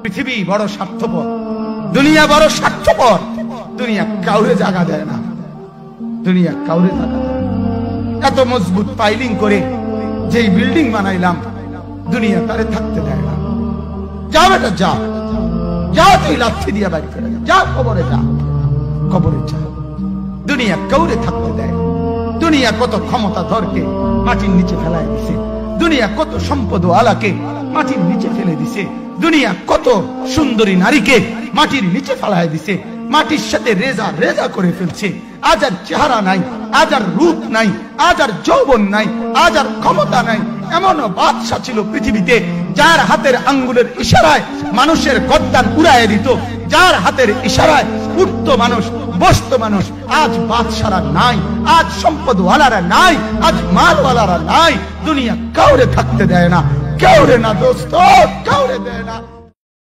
পৃথিবী বড় স্বার্থপর, দুনিয়া বড় স্বার্থপর। দুনিয়া কাউরে জায়গা দেয় না, দুনিয়া কাউরে জায়গা দেয় না। এত মজবুত পাইলিং করে যেই বিল্ডিং বানাইলাম, দুনিয়া তারে থাকতে দেয় না। যা বেটা যা, যা তুই লাথি দিয়া বাড়ি করে যা, কবরে যা, কবরে যা। দুনিয়া কাউরে থাকতে দেয়। দুনিয়া কত ক্ষমতাধরকে মাটির নিচে ফেলায় দিছে, দুনিয়া কত সম্পদ আলাকে মাটির নিচে ফেলে দিছে, দুনিয়া কত সুন্দরী নারীকে মাটির নিচে ফেলায় দিছে, মাটির সাথে রেজা রেজা করে ফেলছে। আজ আর চেহারা নাই, আজ আর রূপ নাই, আজ আর যৌবন নাই, আজ আর ক্ষমতা নাই। এমন বাদশা ছিল পৃথিবীতে যার হাতের আঙ্গুলের ইশারায় মানুষের গর্দান উড়াইয়া দিত, যার হাতের ইশারায় উঠতো মানুষ, বসতো মানুষ। আজ বাদশারা নাই, আজ সম্পদওয়ালারা নাই, আজ মালওয়ালারা নাই। দুনিয়া কাউরে থাকতে দেয় না, কাউরে না দোস্ত, কাউরে দেয় না।